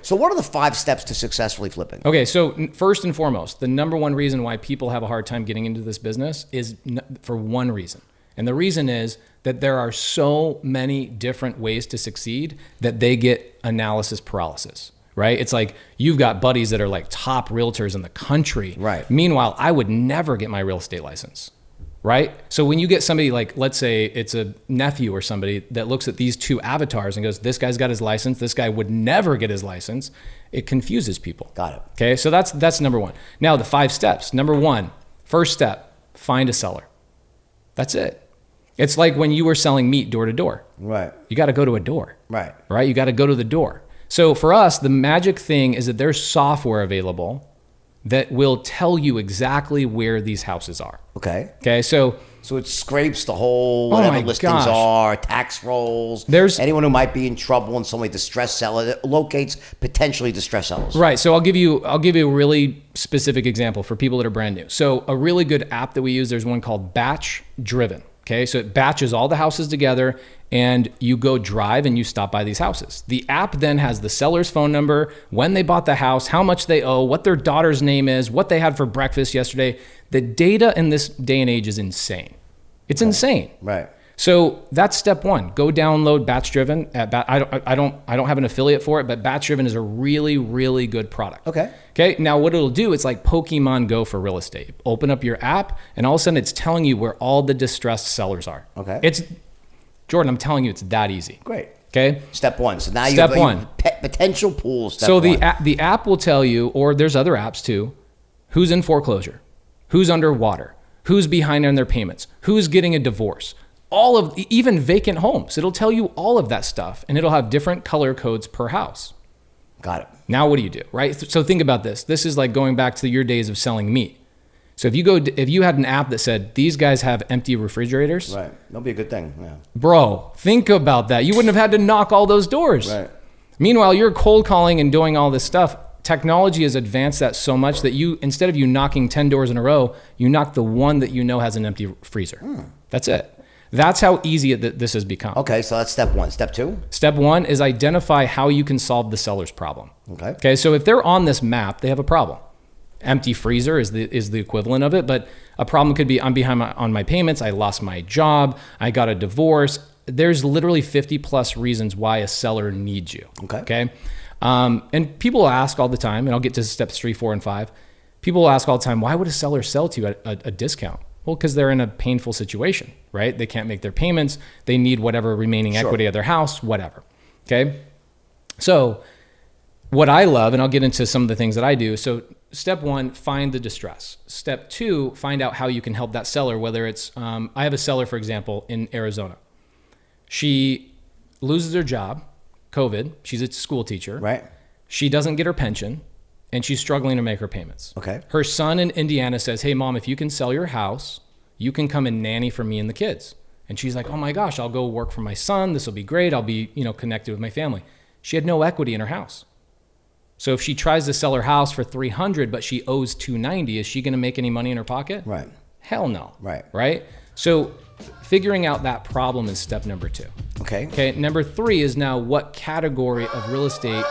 So what are the 5 steps to successfully flipping? Okay, so first and foremost, the number one reason why people have a hard time getting into this business is for one reason. And the reason is that there are so many different ways to succeed that they get analysis paralysis, right? It's like you've got buddies that are like top realtors in the country. Right. Meanwhile, I would never get my real estate license, right? So when you get somebody like, let's say it's a nephew or somebody that looks at these 2 avatars and goes, this guy's got his license, this guy would never get his license, it confuses people. Got it. Okay, so that's number one. Now the 5 steps. Number 1, first step, find a seller. That's it. It's like when you were selling meat door to door. Right. You got to go to a door. Right. Right? You got to go to the door. So for us, the magic thing is that there's software available that will tell you exactly where these houses are. Okay. Okay, so it scrapes the whole whatever listings are, tax rolls. There's anyone who might be in trouble and somebody distressed seller. It locates potentially distressed sellers. Right. So I'll give you a really specific example for people that are brand new. So a really good app that we use, there's one called Batch Driven. Okay, so it batches all the houses together and you go drive and you stop by these houses. The app then has the seller's phone number, when they bought the house, how much they owe, what their daughter's name is, what they had for breakfast yesterday. The data in this day and age is insane. It's insane. Right. So that's step 1. Go download Batch Driven. I don't have an affiliate for it, but Batch Driven is a really, really good product. Okay. Okay. Now what it'll do, it's like Pokemon Go for real estate. Open up your app, and all of a sudden it's telling you where all the distressed sellers are. Okay. It's Jordan. I'm telling you, it's that easy. Great. Okay. Step 1. So now Step you one. Potential pools. Step So 1. the app will tell you, or there's other apps too, who's in foreclosure, who's underwater, who's behind on their payments, who's getting a divorce. All of, even vacant homes. It'll tell you all of that stuff, and it'll have different color codes per house. Got it. Now what do you do, right? So think about this. This is like going back to your days of selling meat. So if you had an app that said, these guys have empty refrigerators. Right. That'll be a good thing. Yeah. Bro, think about that. You wouldn't have had to knock all those doors. Right. Meanwhile, you're cold calling and doing all this stuff. Technology has advanced that so much that instead of you knocking 10 doors in a row, you knock the one that you know has an empty freezer. That's it. That's how easy this has become. Okay, so that's step 1. Step 2? Step 1 is identify how you can solve the seller's problem. Okay. Okay, so if they're on this map, they have a problem. Empty freezer is the equivalent of it, but a problem could be I'm behind on my payments, I lost my job, I got a divorce. There's literally 50 plus reasons why a seller needs you. Okay. And people ask all the time, and I'll get to steps 3, 4, and 5. People ask all the time, why would a seller sell to you at a discount? Well, because they're in a painful situation, right? They can't make their payments. They need whatever remaining equity of their house, whatever. Okay. So what I love, and I'll get into some of the things that I do. So step 1, find the distress. Step 2, find out how you can help that seller, whether it's, I have a seller, for example, in Arizona. She loses her job, COVID. She's a school teacher. Right. She doesn't get her pension, and she's struggling to make her payments. Okay. Her son in Indiana says, hey, Mom, if you can sell your house, you can come and nanny for me and the kids. And she's like, oh my gosh, I'll go work for my son. This will be great. I'll be, connected with my family. She had no equity in her house. So if she tries to sell her house for $300, but she owes $290, is she going to make any money in her pocket? Right. Hell no. Right. Right. So figuring out that problem is step number 2. Okay. Okay. Number 3 is now what category of real estate